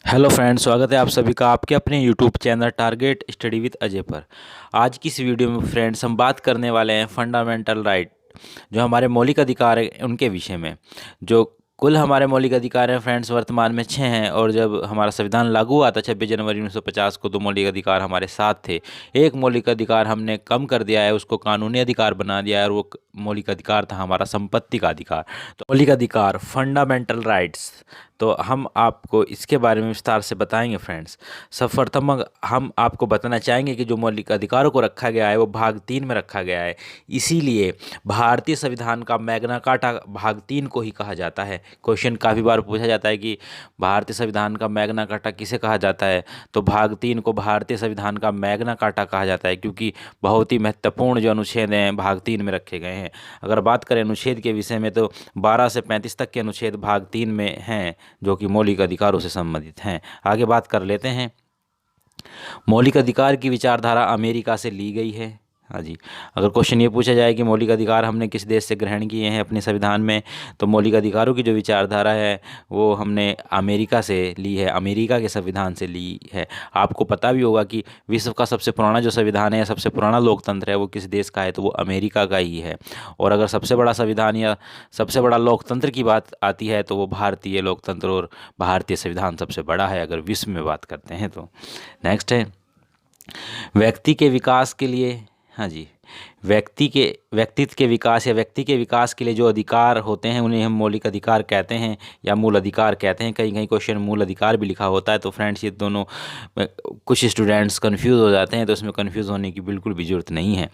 Hello friends, स्वागत है आप सभी का आपके अपने YouTube channel target study with Ajay पर। आज की इस वीडियो में फ्रेंड्स हम बात करने वाले हैं फंडामेंटल राइट, जो हमारे मौलिक अधिकार हैं उनके विषय में। जो कुल हमारे मौलिक अधिकार हैं फ्रेंड्स वर्तमान में 6 हैं, और जब हमारा संविधान लागू हुआ था 26 जनवरी 1950 को, तो मौलिक अधिकार हमारे 7 थे। एक मौलिक अधिकार हमने कम कर दिया है, उसको कानूनी अधिकार बना दिया है, और वो मौलिक अधिकार था हमारा संपत्ति का अधिकार। तो मौलिक अधिकार फंडामेंटल राइट्स, तो हम आपको इसके बारे में विस्तार से बताएंगे फ्रेंड्स। सर्वप्रथम हम आपको बताना चाहेंगे कि जो मौलिक अधिकारों को रखा गया है वो भाग 3 में रखा गया है। इसीलिए भारतीय संविधान का मैग्ना कार्टा भाग 3 को ही कहा जाता है। क्वेश्चन काफ़ी बार पूछा जाता है कि भारतीय संविधान का मैग्ना कार्टा किसे कहा जाता है, तो भाग 3 को भारतीय संविधान का मैग्ना कार्टा कहा जाता है, क्योंकि बहुत ही महत्वपूर्ण जो अनुच्छेद हैं भाग 3 में रखे गए हैं। अगर बात करें अनुच्छेद के विषय में, तो 12 से 35 तक के अनुच्छेद भाग 3 में हैं, जो कि मौलिक अधिकारों से संबंधित हैं। आगे बात कर लेते हैं। मौलिक अधिकार की विचारधारा अमेरिका से ली गई है। हाँ जी, अगर क्वेश्चन ये पूछा जाए कि मौलिक अधिकार हमने किस देश से ग्रहण किए हैं अपने संविधान में, तो मौलिक अधिकारों की जो विचारधारा है वो हमने अमेरिका से ली है, अमेरिका के संविधान से ली है। आपको पता भी होगा कि विश्व का सबसे पुराना जो संविधान है या सबसे पुराना लोकतंत्र है वो किस देश का है, तो वो अमेरिका का ही है। और अगर सबसे बड़ा संविधान या सबसे बड़ा लोकतंत्र की बात आती है, तो वो भारतीय लोकतंत्र और भारतीय संविधान सबसे बड़ा है, अगर विश्व में बात करते हैं तो। नेक्स्ट है व्यक्ति के विकास के लिए। हाँ जी, व्यक्तित्व के विकास या व्यक्ति के विकास के लिए जो अधिकार होते हैं उन्हें हम मौलिक अधिकार कहते हैं या मूल अधिकार कहते हैं। कहीं कहीं क्वेश्चन मूल अधिकार भी लिखा होता है, तो फ्रेंड्स ये दोनों कुछ स्टूडेंट्स कंफ्यूज हो जाते हैं, तो इसमें कंफ्यूज होने की बिल्कुल भी ज़रूरत नहीं है।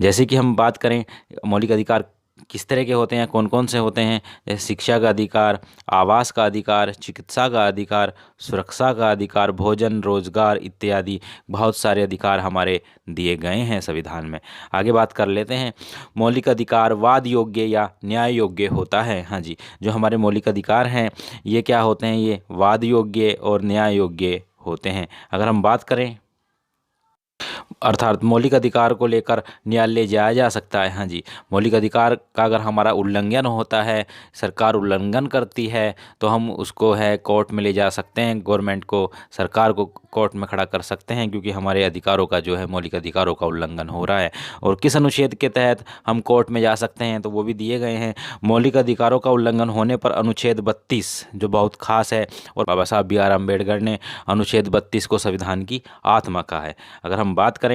जैसे कि हम बात करें मौलिक अधिकार किस तरह के होते हैं, कौन कौन से होते हैं, जैसे शिक्षा का अधिकार, आवास का अधिकार, चिकित्सा का अधिकार, सुरक्षा का अधिकार, भोजन, रोजगार इत्यादि बहुत सारे अधिकार हमारे दिए गए हैं संविधान में। आगे बात कर लेते हैं। मौलिक अधिकार वाद योग्य या न्याय योग्य होता है। हाँ जी, जो हमारे मौलिक अधिकार हैं ये क्या होते हैं, ये वाद योग्य और न्याय योग्य होते हैं। अगर हम बात करें अर्थात मौलिक अधिकार को लेकर न्यायालय जाया जा सकता है। हाँ जी, मौलिक अधिकार का अगर हमारा उल्लंघन होता है, सरकार उल्लंघन करती है, तो हम उसको है कोर्ट में ले जा सकते हैं, गवर्नमेंट को, सरकार को कोर्ट में खड़ा कर सकते हैं, क्योंकि हमारे अधिकारों का जो है मौलिक अधिकारों का उल्लंघन हो रहा है। और किस अनुच्छेद के तहत हम कोर्ट में जा सकते हैं, तो वो भी दिए गए हैं। मौलिक अधिकारों का उल्लंघन होने पर अनुच्छेद 32 जो बहुत खास है, और बाबा साहब बी आर अम्बेडकर ने अनुच्छेद 32 को संविधान की आत्मा कहा है। अगर हम बात करें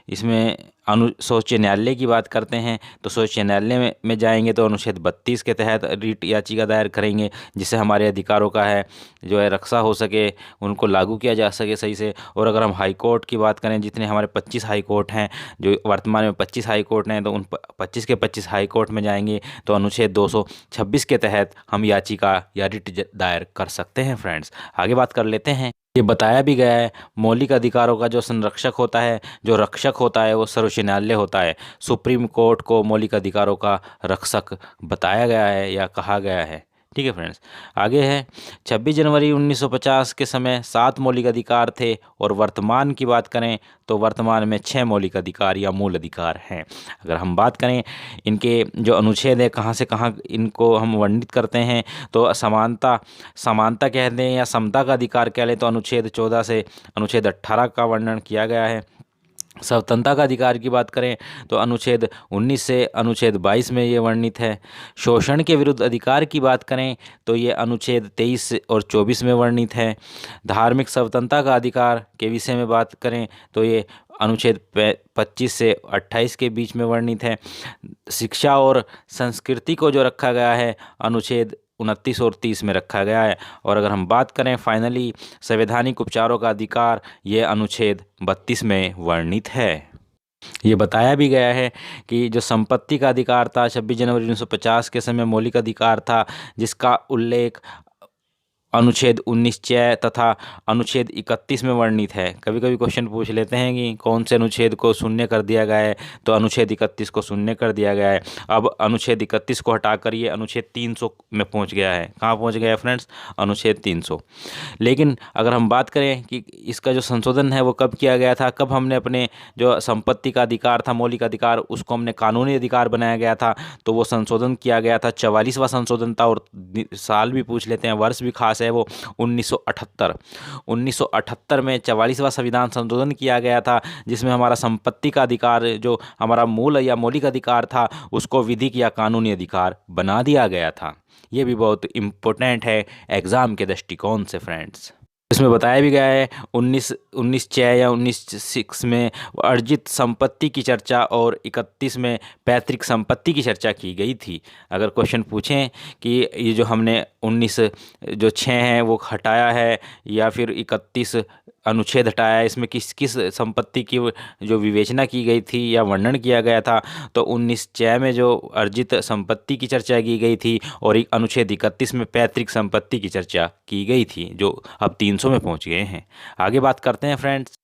इसमें सर्वोच्च न्यायालय की बात करते हैं, तो सर्वोच्च न्यायालय में जाएंगे तो अनुच्छेद 32 के तहत रीट याचिका दायर करेंगे, जिससे हमारे अधिकारों का है जो है रक्षा हो सके, उनको लागू किया जा सके सही से। और अगर हम हाई कोर्ट की बात करें, जितने हमारे 25 हाई कोर्ट हैं, जो वर्तमान में 25 हाई कोर्ट हैं, तो उन 25 के 25 हाई कोर्ट में जाएंगे तो अनुच्छेद 226 के तहत हम याचिका या रिट दायर कर सकते हैं। फ्रेंड्स आगे बात कर लेते हैं। ये बताया भी गया है मौलिक अधिकारों का जो संरक्षक होता है, जो रक्षक होता है, वो सर्वोच्च न्यायालय होता है। सुप्रीम कोर्ट को मौलिक अधिकारों का रक्षक बताया गया है या कहा गया है। ठीक है फ्रेंड्स, आगे है 26 जनवरी 1950 के समय 7 मौलिक अधिकार थे, और वर्तमान की बात करें तो वर्तमान में 6 मौलिक अधिकार या मूल अधिकार हैं। अगर हम बात करें इनके जो अनुच्छेद है कहाँ से कहाँ इनको हम वर्णित करते हैं, तो समानता कह दें या समता का अधिकार कह लें, तो अनुच्छेद 14 से अनुच्छेद 18 का वर्णन किया गया है। स्वतंत्रता का अधिकार की बात करें तो अनुच्छेद 19 से अनुच्छेद 22 में ये वर्णित है। शोषण के विरुद्ध अधिकार की बात करें तो ये अनुच्छेद 23 और 24 में वर्णित है। धार्मिक स्वतंत्रता का अधिकार के विषय में बात करें तो ये अनुच्छेद 25 से 28 के बीच में वर्णित है। शिक्षा और संस्कृति को जो रखा गया है अनुच्छेद 29 और 30 में रखा गया है। और अगर हम बात करें फाइनली संवैधानिक उपचारों का अधिकार, ये अनुच्छेद 32 में वर्णित है। ये बताया भी गया है कि जो संपत्ति का अधिकार था 26 जनवरी 1950 के समय मौलिक अधिकार था, जिसका उल्लेख अनुच्छेद 19 च तथा अनुच्छेद 31 में वर्णित है। कभी कभी क्वेश्चन पूछ लेते हैं कि कौन से अनुच्छेद को शून्य कर दिया गया है, तो अनुच्छेद 31 को शून्य कर दिया गया है। अब अनुच्छेद 31 को हटाकर ये अनुच्छेद 300 में पहुंच गया है। कहाँ पहुंच गया है फ्रेंड्स? अनुच्छेद 300। लेकिन अगर हम बात करें कि इसका जो संशोधन है वो कब किया गया था, कब हमने अपने जो संपत्ति का अधिकार था, मौलिक अधिकार, उसको हमने कानूनी अधिकार बनाया गया था, तो वो संशोधन किया गया था, 44वां संशोधन था। और साल भी पूछ लेते हैं, वर्ष भी खास है, है वो 1978 में 44वां संविधान संशोधन किया गया था, जिसमें हमारा संपत्ति का अधिकार, जो हमारा मूल या मौलिक अधिकार था, उसको विधिक या कानूनी अधिकार बना दिया गया था। ये भी बहुत इम्पोर्टेंट है एग्ज़ाम के दृष्टिकोण से फ्रेंड्स। इसमें बताया भी गया है 19 या 19 में अर्जित संपत्ति की चर्चा और 31 में पैतृक संपत्ति की चर्चा की गई थी। अगर क्वेश्चन पूछें कि ये जो हमने 19 जो 6 है वो हटाया है या फिर 31 अनुच्छेद हटाया है, इसमें किस किस संपत्ति की जो विवेचना की गई थी या वर्णन किया गया था, तो 19 में जो अर्जित संपत्ति की चर्चा की गई थी और अनुच्छेद 31 में पैतृक संपत्ति की चर्चा की गई थी, जो अब 300 में पहुंच गए हैं। आगे बात करते हैं फ्रेंड्स,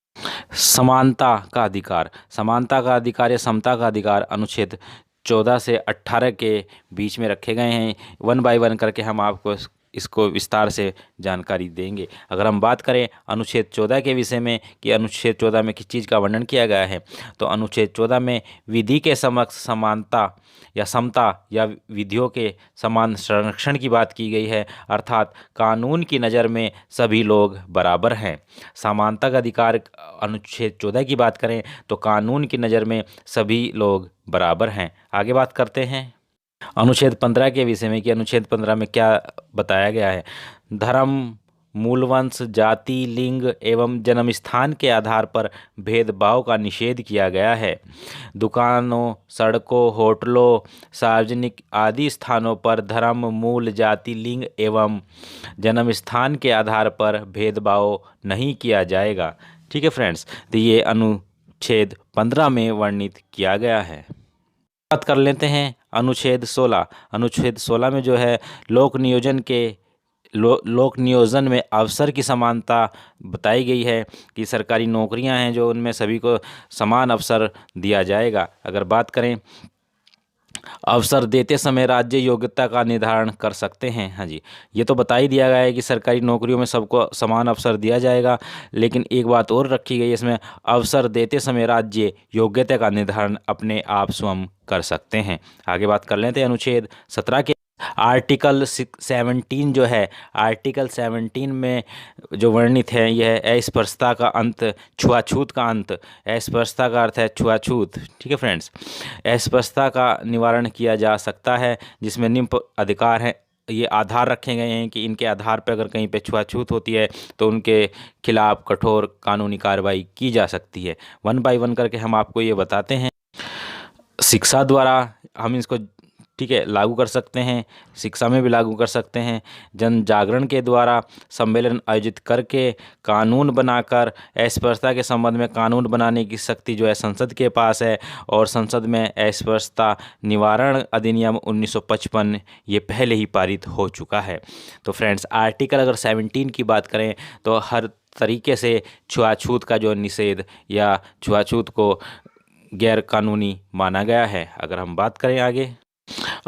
समानता का अधिकार। समानता का अधिकार या समता का अधिकार अनुच्छेद 14 से 18 के बीच में रखे गए हैं। 1 बाय 1 करके हम आपको इसको विस्तार से जानकारी देंगे। अगर हम बात करें अनुच्छेद 14 के विषय में कि अनुच्छेद 14 में किस चीज़ का वर्णन किया गया है, तो अनुच्छेद 14 में विधि के समक्ष समानता या समता या विधियों के समान संरक्षण की बात की गई है, अर्थात कानून की नज़र में सभी लोग बराबर हैं। समानता का अधिकार अनुच्छेद 14 की बात करें तो कानून की नज़र में सभी लोग बराबर हैं। आगे बात करते हैं अनुच्छेद 15 के विषय में कि अनुच्छेद 15 में क्या बताया गया है। धर्म, मूलवंश, जाति, लिंग एवं जन्म स्थान के आधार पर भेदभाव का निषेध किया गया है। दुकानों, सड़कों, होटलों, सार्वजनिक आदि स्थानों पर धर्म, मूल, जाति, लिंग एवं जन्म स्थान के आधार पर भेदभाव नहीं किया जाएगा। ठीक है फ्रेंड्स, तो ये अनुच्छेद 15 में वर्णित किया गया है। बात कर लेते हैं अनुच्छेद 16। अनुच्छेद 16 में जो है लोक नियोजन में अवसर की समानता बताई गई है कि सरकारी नौकरियां हैं जो उनमें सभी को समान अवसर दिया जाएगा। अगर बात करें अवसर देते समय राज्य योग्यता का निर्धारण कर सकते हैं। हाँ जी, ये तो बता ही दिया गया है कि सरकारी नौकरियों में सबको समान अवसर दिया जाएगा, लेकिन एक बात और रखी गई है इसमें, अवसर देते समय राज्य योग्यता का निर्धारण अपने आप स्वयं कर सकते हैं। आगे बात कर लेते हैं अनुच्छेद 17 के आर्टिकल 17 जो है, आर्टिकल 17 में जो वर्णित है यह है अस्पृश्यता का अंत, छुआछूत का अंत। अस्पृश्यता का अर्थ है छुआछूत। ठीक है फ्रेंड्स, अस्पृश्यता का निवारण किया जा सकता है जिसमें निम्न अधिकार हैं, ये आधार रखे गए हैं कि इनके आधार पर अगर कहीं पे छुआछूत होती है तो उनके खिलाफ कठोर कानूनी कार्रवाई की जा सकती है। 1 बाय 1 करके हम आपको ये बताते हैं। शिक्षा द्वारा हम इसको ठीक है लागू कर सकते हैं, शिक्षा में भी लागू कर सकते हैं। जन जागरण के द्वारा सम्मेलन आयोजित करके कानून बनाकर अस्पृश्यता के संबंध में कानून बनाने की शक्ति जो है संसद के पास है, और संसद में अस्पृश्यता निवारण अधिनियम 1955 ये पहले ही पारित हो चुका है। तो फ्रेंड्स, आर्टिकल अगर 17 की बात करें तो हर तरीके से छुआछूत का जो निषेध या छुआछूत को गैर कानूनी माना गया है। अगर हम बात करें आगे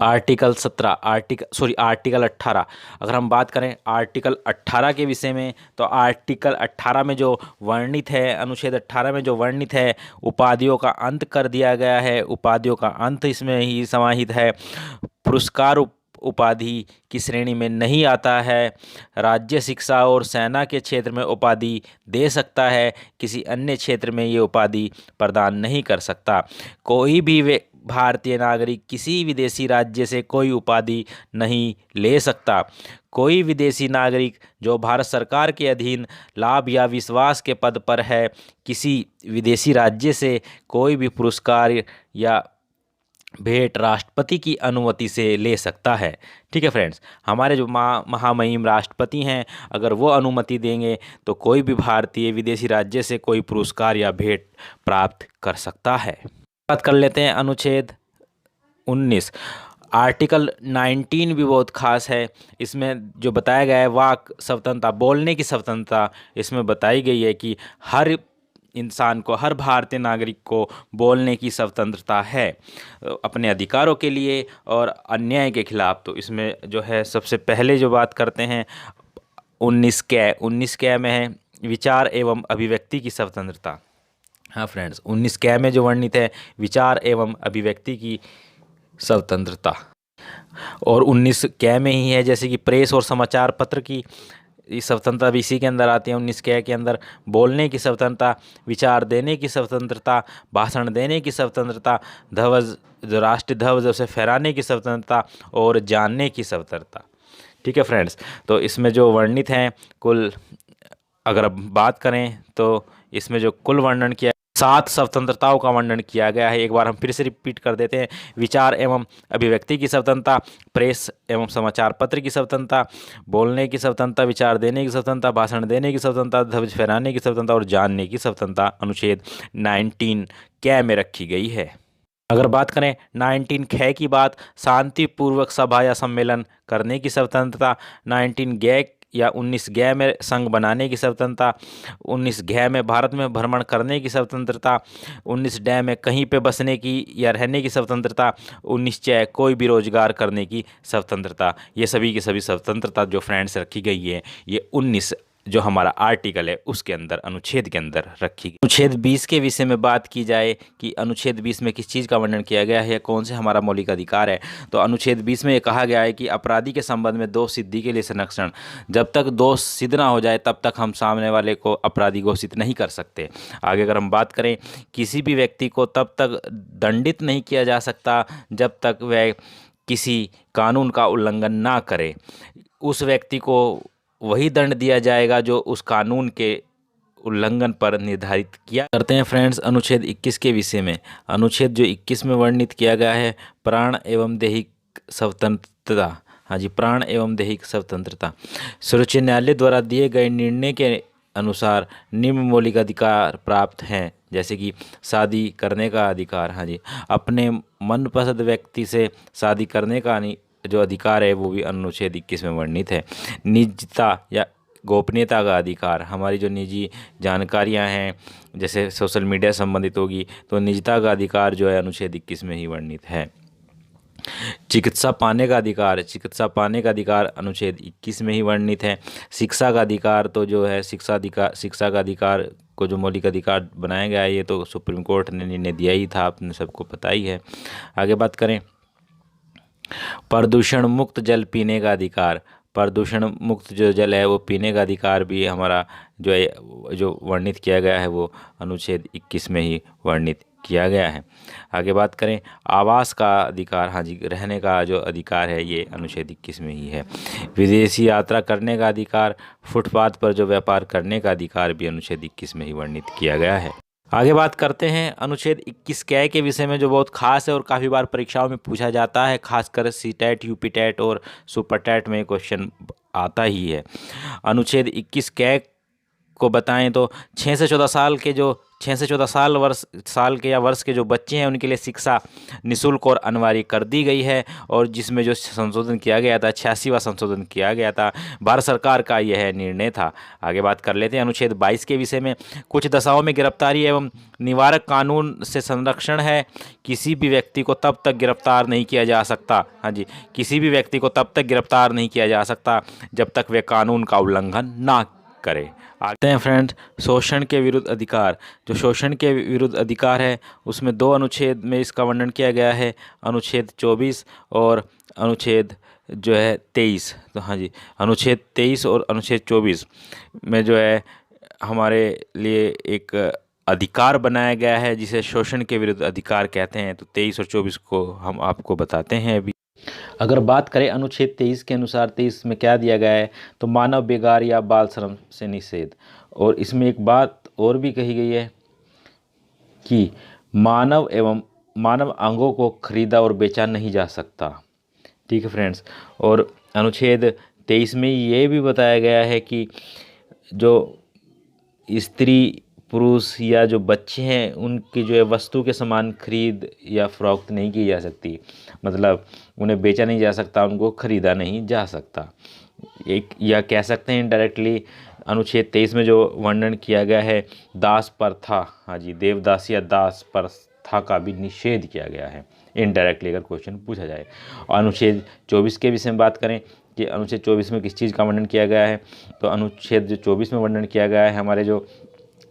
आर्टिकल 18, अगर हम बात करें आर्टिकल 18 के विषय में, तो आर्टिकल 18 में जो वर्णित है, अनुच्छेद 18 में जो वर्णित है, उपाधियों का अंत कर दिया गया है। उपाधियों का अंत इसमें ही समाहित है। पुरस्कार उपाधि की श्रेणी में नहीं आता है। राज्य शिक्षा और सेना के क्षेत्र में उपाधि दे सकता है, किसी अन्य क्षेत्र में ये उपाधि प्रदान नहीं कर सकता। कोई भी भारतीय नागरिक किसी विदेशी राज्य से कोई उपाधि नहीं ले सकता। कोई विदेशी नागरिक जो भारत सरकार के अधीन लाभ या विश्वास के पद पर है, किसी विदेशी राज्य से कोई भी पुरस्कार या भेंट राष्ट्रपति की अनुमति से ले सकता है। ठीक है फ्रेंड्स, हमारे जो महामहिम राष्ट्रपति हैं, अगर वो अनुमति देंगे तो कोई भी भारतीय विदेशी राज्य से कोई पुरस्कार या भेंट प्राप्त कर सकता है। बात कर लेते हैं अनुच्छेद 19। आर्टिकल 19 भी बहुत खास है। इसमें जो बताया गया है वाक स्वतंत्रता, बोलने की स्वतंत्रता इसमें बताई गई है कि हर इंसान को, हर भारतीय नागरिक को बोलने की स्वतंत्रता है अपने अधिकारों के लिए और अन्याय के खिलाफ। तो इसमें जो है सबसे पहले जो बात करते हैं 19 कै में है विचार एवं अभिव्यक्ति की स्वतंत्रता। हाँ फ्रेंड्स, 19 कै में जो वर्णित है विचार एवं अभिव्यक्ति की स्वतंत्रता, और 19 कै में ही है जैसे कि प्रेस और समाचार पत्र की इस स्वतंत्रता भी इसी के अंदर आती है। 19 के अंदर बोलने की स्वतंत्रता, विचार देने की स्वतंत्रता, भाषण देने की स्वतंत्रता, ध्वज जो राष्ट्रीय ध्वज उसे फहराने की स्वतंत्रता और जानने की स्वतंत्रता। ठीक है फ्रेंड्स, तो इसमें जो वर्णित हैं कुल, अगर अब बात करें तो इसमें जो कुल वर्णन किया, 7 स्वतंत्रताओं का वर्णन किया गया है। एक बार हम फिर से रिपीट कर देते हैं। विचार एवं अभिव्यक्ति की स्वतंत्रता, प्रेस एवं समाचार पत्र की स्वतंत्रता, बोलने की स्वतंत्रता, विचार देने की स्वतंत्रता, भाषण देने की स्वतंत्रता, ध्वज फहराने की स्वतंत्रता और जानने की स्वतंत्रता अनुच्छेद 19 कै में रखी गई है। अगर बात करें 19 ख की बात, शांतिपूर्वक सभा या सम्मेलन करने की स्वतंत्रता, 19 गै या 19 गै में संघ बनाने की स्वतंत्रता, 19 घै में भारत में भ्रमण करने की स्वतंत्रता, 19 डै में कहीं पे बसने की या रहने की स्वतंत्रता, 19 चै कोई भी रोजगार करने की स्वतंत्रता। ये सभी की सभी स्वतंत्रता जो फ्रेंड्स रखी गई है, ये 19 जो हमारा आर्टिकल है उसके अंदर, अनुच्छेद के अंदर रखी गई। अनुच्छेद 20 के विषय में बात की जाए कि अनुच्छेद 20 में किस चीज़ का वर्णन किया गया है या कौन से हमारा मौलिक अधिकार है, तो अनुच्छेद 20 में ये कहा गया है कि अपराधी के संबंध में दोष सिद्धि के लिए संरक्षण। जब तक दोष सिद्ध ना हो जाए तब तक हम सामने वाले को अपराधी घोषित नहीं कर सकते। आगे अगर हम बात करें, किसी भी व्यक्ति को तब तक दंडित नहीं किया जा सकता जब तक वह किसी कानून का उल्लंघन ना करे। उस व्यक्ति को वही दंड दिया जाएगा जो उस कानून के उल्लंघन पर निर्धारित किया। करते हैं फ्रेंड्स अनुच्छेद 21 के विषय में। अनुच्छेद जो 21 में वर्णित किया गया है, प्राण एवं दैहिक स्वतंत्रता। हाँ जी, प्राण एवं दैहिक स्वतंत्रता। सर्वोच्च न्यायालय द्वारा दिए गए निर्णय के अनुसार निम्न मौलिक अधिकार प्राप्त हैं, जैसे कि शादी करने का अधिकार। हाँ जी, अपने मनपसंद व्यक्ति से शादी करने का जो अधिकार है वो भी अनुच्छेद 21 में वर्णित है। निजता या गोपनीयता का अधिकार, हमारी जो निजी जानकारियां हैं जैसे सोशल मीडिया संबंधित होगी तो निजता का अधिकार जो है अनुच्छेद 21 में ही वर्णित है। चिकित्सा पाने का अधिकार, चिकित्सा पाने का अधिकार अनुच्छेद 21 में ही वर्णित है। शिक्षा का अधिकार तो जो है शिक्षा का अधिकार को जो मौलिक अधिकार बनाया गया है ये तो सुप्रीम कोर्ट ने निर्णय दिया ही था, आपने सबको पता ही है। आगे बात करें, प्रदूषण मुक्त जल पीने का अधिकार, प्रदूषण मुक्त जो जल है वो पीने का अधिकार भी हमारा जो है जो वर्णित किया गया है वो अनुच्छेद 21 में ही वर्णित किया गया है। आगे बात करें, आवास का अधिकार। हाँ जी, रहने का जो अधिकार है ये अनुच्छेद 21 में ही है। विदेशी यात्रा करने का अधिकार, फुटपाथ पर जो व्यापार करने का अधिकार भी अनुच्छेद 21 में ही वर्णित किया गया है। आगे बात करते हैं अनुच्छेद 21 कै के विषय में, जो बहुत खास है और काफ़ी बार परीक्षाओं में पूछा जाता है, खासकर सीटेट, यूपीटेट और सुपरटेट में क्वेश्चन आता ही है। अनुच्छेद 21 कै को बताएं तो 6 से 14 साल के जो 6 से 14 साल के या वर्ष के जो बच्चे हैं उनके लिए शिक्षा निःशुल्क और अनिवार्य कर दी गई है, और जिसमें जो संशोधन किया गया था 86वां संशोधन किया गया था, भारत सरकार का यह निर्णय था। आगे बात कर लेते हैं अनुच्छेद 22 के विषय में। कुछ दशाओं में गिरफ्तारी एवं निवारक कानून से संरक्षण है। किसी भी व्यक्ति को तब तक गिरफ्तार नहीं किया जा सकता, हाँ जी, किसी भी व्यक्ति को तब तक गिरफ्तार नहीं किया जा सकता जब तक वे कानून का उल्लंघन ना करे। आते हैं फ्रेंड्स, शोषण के विरुद्ध अधिकार। जो शोषण के विरुद्ध अधिकार है उसमें 2 अनुच्छेद में इसका वर्णन किया गया है, अनुच्छेद 24 और अनुच्छेद जो है 23। तो हाँ जी, अनुच्छेद 23 और अनुच्छेद 24 में जो है हमारे लिए एक अधिकार बनाया गया है जिसे शोषण के विरुद्ध अधिकार कहते हैं। तो 23 और 24 को हम आपको बताते हैं अभी। अगर बात करें अनुच्छेद 23 के अनुसार, 23 में क्या दिया गया है, तो मानव बेगार या बाल श्रम से निषेध। और इसमें एक बात और भी कही गई है कि मानव अंगों को खरीदा और बेचा नहीं जा सकता। ठीक है फ्रेंड्स, और अनुच्छेद 23 में ये भी बताया गया है कि जो स्त्री, पुरुष या जो बच्चे हैं उनकी जो है वस्तु के समान खरीद या फरोख्त नहीं की जा सकती, मतलब उन्हें बेचा नहीं जा सकता, उनको खरीदा नहीं जा सकता। एक या कह सकते हैं इनडायरेक्टली अनुच्छेद 23 में जो वर्णन किया गया है दास प्रथा, हाँ जी, देवदासी या दास प्रथा का भी निषेध किया गया है इनडायरेक्टली अगर क्वेश्चन पूछा जाए। और अनुच्छेद 24 के विषय में बात करें कि अनुच्छेद 24 में किस चीज़ का वर्णन किया गया है, तो अनुच्छेद जो 24 में वर्णन किया गया है हमारे जो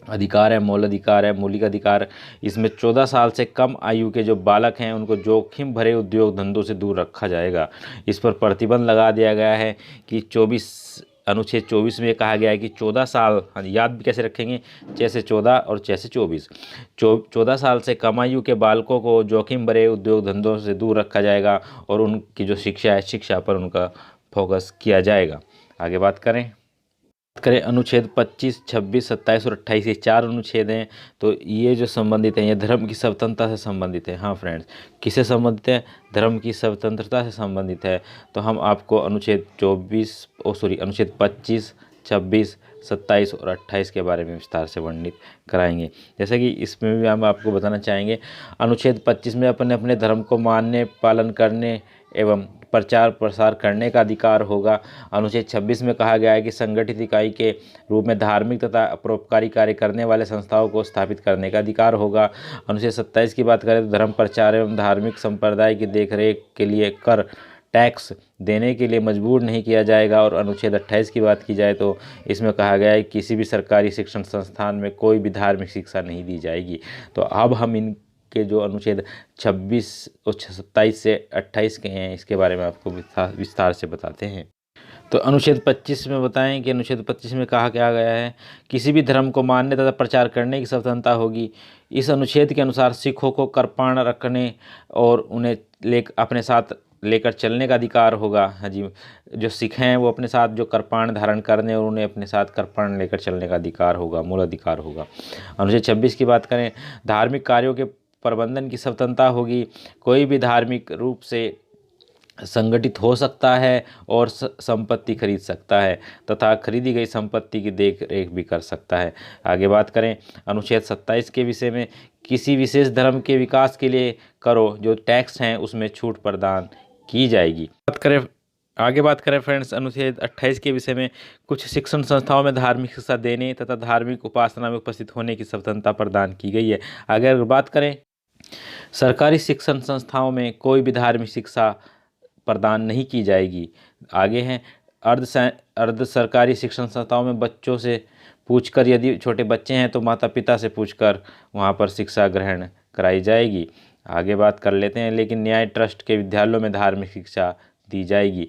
अधिकार है, मौलिक अधिकार, इसमें 14 साल से कम आयु के जो बालक हैं उनको जोखिम भरे उद्योग धंधों से दूर रखा जाएगा। इस पर प्रतिबंध लगा दिया गया है कि 24 अनुच्छेद 24 में कहा गया है कि 14 साल, हाँ याद भी कैसे रखेंगे, 6 से 14 और 6 से 24, 14 साल से कम आयु के बालकों को जोखिम भरे उद्योग धंधों से दूर रखा जाएगा और उनकी जो शिक्षा है, शिक्षा पर उनका फोकस किया जाएगा। आगे बात करें अनुच्छेद 25, 26, 27 और 28, ये 4 अनुच्छेद हैं। तो ये जो संबंधित हैं, ये धर्म की स्वतंत्रता से संबंधित है। हाँ फ्रेंड्स, किससे संबंधित है? धर्म की स्वतंत्रता से संबंधित है। तो हम आपको अनुच्छेद 25, 26, 27 और 28 के बारे में विस्तार से वर्णित कराएंगे। जैसे कि इसमें भी हम आपको बताना चाहेंगे, अनुच्छेद 25 में अपने धर्म को मानने, पालन करने एवं प्रचार प्रसार करने का अधिकार होगा। अनुच्छेद 26 में कहा गया है कि संगठित इकाई के रूप में धार्मिक तथा परोपकारी कार्य करने वाले संस्थाओं को स्थापित करने का अधिकार होगा। अनुच्छेद 27 की बात करें तो धर्म प्रचार एवं धार्मिक संप्रदाय की देखरेख के लिए कर टैक्स देने के लिए मजबूर नहीं किया जाएगा। और अनुच्छेद 28 की बात की जाए तो इसमें कहा गया है कि किसी भी सरकारी शिक्षण संस्थान में कोई भी धार्मिक शिक्षा नहीं दी जाएगी। तो अब हम के जो अनुच्छेद 26 और 27 से 28 के हैं, इसके बारे में आपको विस्तार से बताते हैं। तो अनुच्छेद 25 में बताएं कि अनुच्छेद 25 में कहा क्या गया है, किसी भी धर्म को मानने तथा प्रचार करने की स्वतंत्रता होगी। इस अनुच्छेद के अनुसार सिखों को कृपाण रखने और उन्हें अपने साथ लेकर चलने का अधिकार होगा। हाँ जी, जो सिख हैं वो अपने साथ जो कृपाण धारण करने और उन्हें अपने साथ कृपाण लेकर चलने का अधिकार होगा, मूल अधिकार होगा। अनुच्छेद 26 की बात करें, धार्मिक कार्यों के प्रबंधन की स्वतंत्रता होगी। कोई भी धार्मिक रूप से संगठित हो सकता है और संपत्ति खरीद सकता है तथा खरीदी गई संपत्ति की देख रेख भी कर सकता है। आगे बात करें अनुच्छेद 27 के विषय में, किसी विशेष धर्म के विकास के लिए करो जो टैक्स हैं उसमें छूट प्रदान की जाएगी। आगे बात करें फ्रेंड्स अनुच्छेद 28 के विषय में, कुछ शिक्षण संस्थाओं में धार्मिक शिक्षा देने तथा धार्मिक उपासना में उपस्थित होने की स्वतंत्रता प्रदान की गई है। आगे अगर बात करें, सरकारी शिक्षण संस्थाओं में कोई भी धार्मिक शिक्षा प्रदान नहीं की जाएगी। आगे हैं अर्ध सरकारी शिक्षण संस्थाओं में बच्चों से पूछकर, यदि छोटे बच्चे हैं तो माता पिता से पूछकर वहाँ पर शिक्षा ग्रहण कराई जाएगी। आगे बात कर लेते हैं, लेकिन न्याय ट्रस्ट के विद्यालयों में धार्मिक शिक्षा दी जाएगी।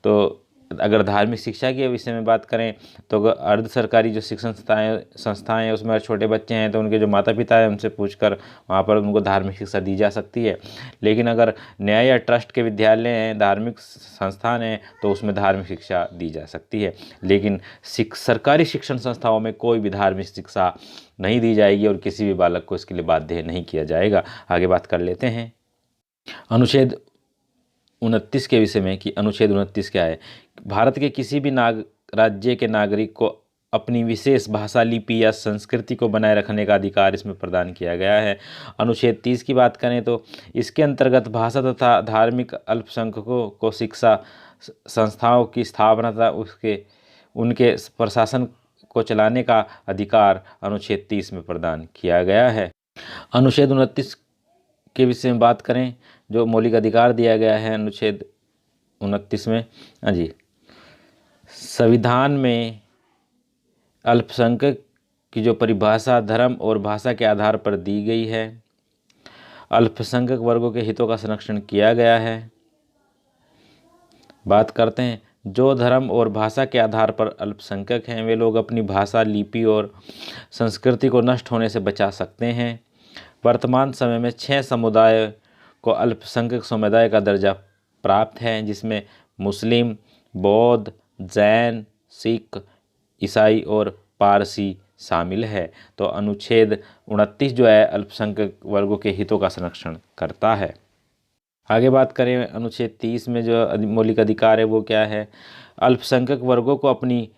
तो अगर धार्मिक शिक्षा के विषय में बात करें तो अर्ध सरकारी जो शिक्षण संस्थाएं हैं उसमें छोटे बच्चे हैं तो उनके जो माता पिता हैं उनसे पूछकर वहाँ पर उनको धार्मिक शिक्षा दी जा सकती है। लेकिन अगर न्याय या ट्रस्ट के विद्यालय हैं, धार्मिक संस्थान हैं, तो उसमें धार्मिक शिक्षा दी जा सकती है। लेकिन सरकारी शिक्षण संस्थाओं में कोई भी धार्मिक शिक्षा नहीं दी जाएगी और किसी भी बालक को इसके लिए बाध्य नहीं किया जाएगा। आगे बात कर लेते हैं अनुच्छेद 29 के विषय में कि अनुच्छेद 29 क्या है। भारत के किसी भी राज्य के नागरिक को अपनी विशेष भाषा, लिपि या संस्कृति को बनाए रखने का अधिकार इसमें प्रदान किया गया है। अनुच्छेद 30 की बात करें तो इसके अंतर्गत भाषा तथा धार्मिक अल्पसंख्यकों को शिक्षा संस्थाओं की स्थापना तथा उनके प्रशासन को चलाने का अधिकार अनुच्छेद 30 में प्रदान किया गया है। अनुच्छेद 29 के विषय में बात करें, जो मौलिक अधिकार दिया गया है अनुच्छेद 29 में, हाँ जी, संविधान में अल्पसंख्यक की जो परिभाषा धर्म और भाषा के आधार पर दी गई है, अल्पसंख्यक वर्गों के हितों का संरक्षण किया गया है। बात करते हैं, जो धर्म और भाषा के आधार पर अल्पसंख्यक हैं वे लोग अपनी भाषा, लिपि और संस्कृति को नष्ट होने से बचा सकते हैं। वर्तमान समय में 6 समुदाय को अल्पसंख्यक समुदाय का दर्जा प्राप्त है, जिसमें मुस्लिम, बौद्ध, जैन, सिख, ईसाई और पारसी शामिल है। तो अनुच्छेद 29 जो है अल्पसंख्यक वर्गों के हितों का संरक्षण करता है। आगे बात करें अनुच्छेद 30 में जो मौलिक अधिकार है वो क्या है। अल्पसंख्यक वर्गों को अपनी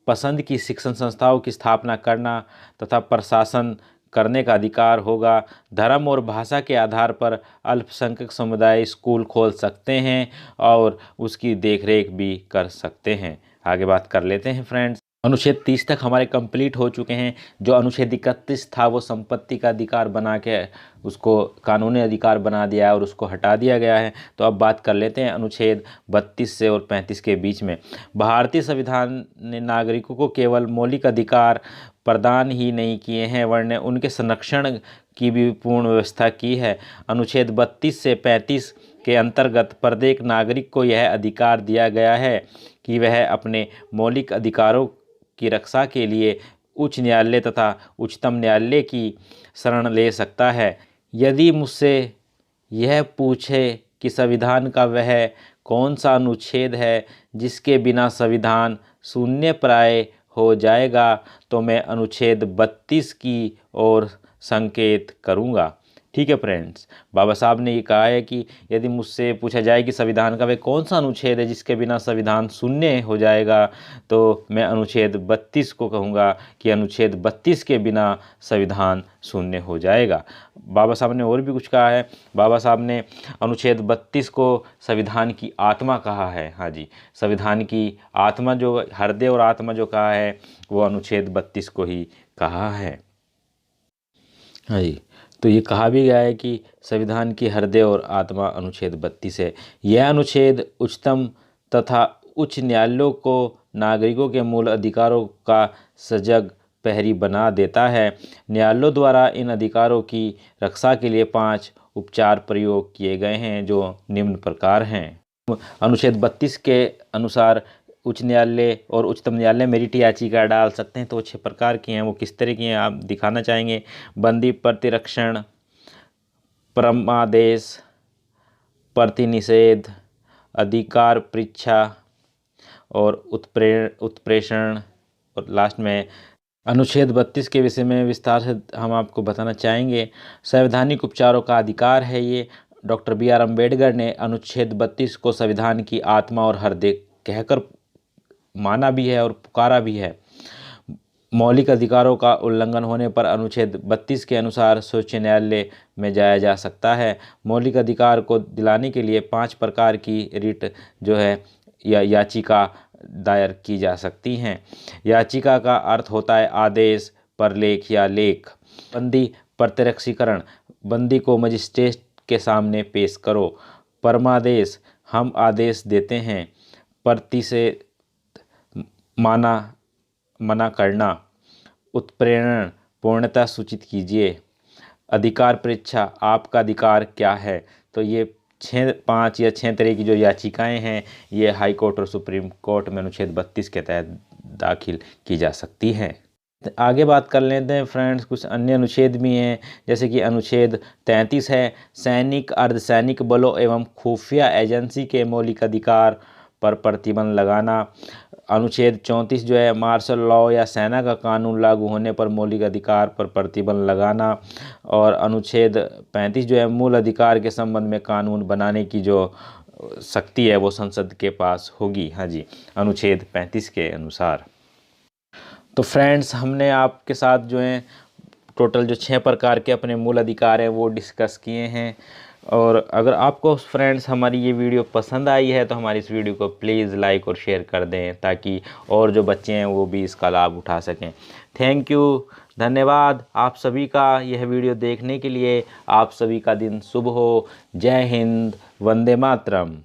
पसंद की शिक्षण संस्थाओं की स्थापना करना तथा प्रशासन करने का अधिकार होगा। धर्म और भाषा के आधार पर अल्पसंख्यक समुदाय स्कूल खोल सकते हैं और उसकी देखरेख भी कर सकते हैं। आगे बात कर लेते हैं फ्रेंड्स, अनुच्छेद 30 तक हमारे कंप्लीट हो चुके हैं। जो अनुच्छेद 31 था वो संपत्ति का अधिकार बना के उसको कानूनी अधिकार बना दिया और उसको हटा दिया गया है। तो अब बात कर लेते हैं अनुच्छेद 32 से और 35 के बीच में। भारतीय संविधान ने नागरिकों को केवल मौलिक अधिकार प्रदान ही नहीं किए हैं वरन उनके संरक्षण की भी पूर्ण व्यवस्था की है। अनुच्छेद 32 से 35 के अंतर्गत प्रत्येक नागरिक को यह अधिकार दिया गया है कि वह अपने मौलिक अधिकारों की रक्षा के लिए उच्च न्यायालय तथा उच्चतम न्यायालय की शरण ले सकता है। यदि मुझसे यह पूछे कि संविधान का वह कौन सा अनुच्छेद है जिसके बिना संविधान शून्यप्राय हो जाएगा, तो मैं अनुच्छेद 32 की ओर संकेत करूँगा। ठीक है फ्रेंड्स, बाबा साहब ने ये कहा है कि यदि मुझसे पूछा जाए कि संविधान का वह कौन सा अनुच्छेद है जिसके बिना संविधान शून्य हो जाएगा, तो मैं अनुच्छेद 32 को कहूँगा कि अनुच्छेद 32 के बिना संविधान शून्य हो जाएगा। बाबा साहब ने और भी कुछ कहा है। बाबा साहब ने अनुच्छेद 32 को संविधान की आत्मा कहा है। हाँ जी, संविधान की आत्मा जो हृदय और आत्मा जो कहा है वो अनुच्छेद 32 को ही कहा है। हाँ जी, तो ये कहा भी गया है कि संविधान की हृदय और आत्मा अनुच्छेद 32 है। यह अनुच्छेद उच्चतम तथा उच्च न्यायालयों को नागरिकों के मूल अधिकारों का सजग प्रहरी बना देता है। न्यायालयों द्वारा इन अधिकारों की रक्षा के लिए 5 उपचार प्रयोग किए गए हैं जो निम्न प्रकार हैं। अनुच्छेद 32 के अनुसार उच्च न्यायालय और उच्चतम न्यायालय में रिट याचिका डाल सकते हैं। तो 6 प्रकार की हैं, वो किस तरह की हैं आप दिखाना चाहेंगे। बंदी प्रतिरक्षण, परमादेश, प्रतिनिषेध, अधिकार परीक्षा और उत्प्रेषण। और लास्ट में अनुच्छेद 32 के विषय में विस्तार से हम आपको बताना चाहेंगे। संवैधानिक उपचारों का अधिकार है ये। डॉक्टर बी आर अम्बेडकर ने अनुच्छेद 32 को संविधान की आत्मा और हृदय कहकर माना भी है और पुकारा भी है। मौलिक अधिकारों का उल्लंघन होने पर अनुच्छेद 32 के अनुसार सर्वोच्च न्यायालय में जाया जा सकता है। मौलिक अधिकार को दिलाने के लिए 5 प्रकार की रिट जो है या याचिका दायर की जा सकती हैं। याचिका का अर्थ होता है आदेश, प्रलेख या लेख। बंदी प्रत्यक्षीकरण, बंदी को मजिस्ट्रेट के सामने पेश करो। परमादेश, हम आदेश देते हैं। प्रतिषेध, मना करना। उत्प्रेरण, पूर्णतः सूचित कीजिए। अधिकार परीक्षा, आपका अधिकार क्या है। तो ये 5 या 6 तरह की जो याचिकाएं हैं ये हाई कोर्ट और सुप्रीम कोर्ट में अनुच्छेद 32 के तहत दाखिल की जा सकती हैं। आगे बात कर लेते हैं फ्रेंड्स, कुछ अन्य अनुच्छेद भी हैं, जैसे कि अनुच्छेद 33 है, सैनिक, अर्धसैनिक बलों एवं खुफिया एजेंसी के मौलिक अधिकार पर प्रतिबंध लगाना। अनुच्छेद 34 जो है, मार्शल लॉ या सेना का कानून लागू होने पर मौलिक अधिकार पर प्रतिबंध लगाना। और अनुच्छेद 35 जो है, मूल अधिकार के संबंध में कानून बनाने की जो शक्ति है वो संसद के पास होगी। हाँ जी, अनुच्छेद 35 के अनुसार। तो फ्रेंड्स, हमने आपके साथ जो है टोटल जो 6 प्रकार के अपने मूल अधिकार हैं वो डिस्कस किए हैं। और अगर आपको फ्रेंड्स हमारी ये वीडियो पसंद आई है तो हमारी इस वीडियो को प्लीज़ लाइक और शेयर कर दें ताकि और जो बच्चे हैं वो भी इसका लाभ उठा सकें। थैंक यू, धन्यवाद आप सभी का यह वीडियो देखने के लिए। आप सभी का दिन शुभ हो। जय हिंद, वंदे मातरम।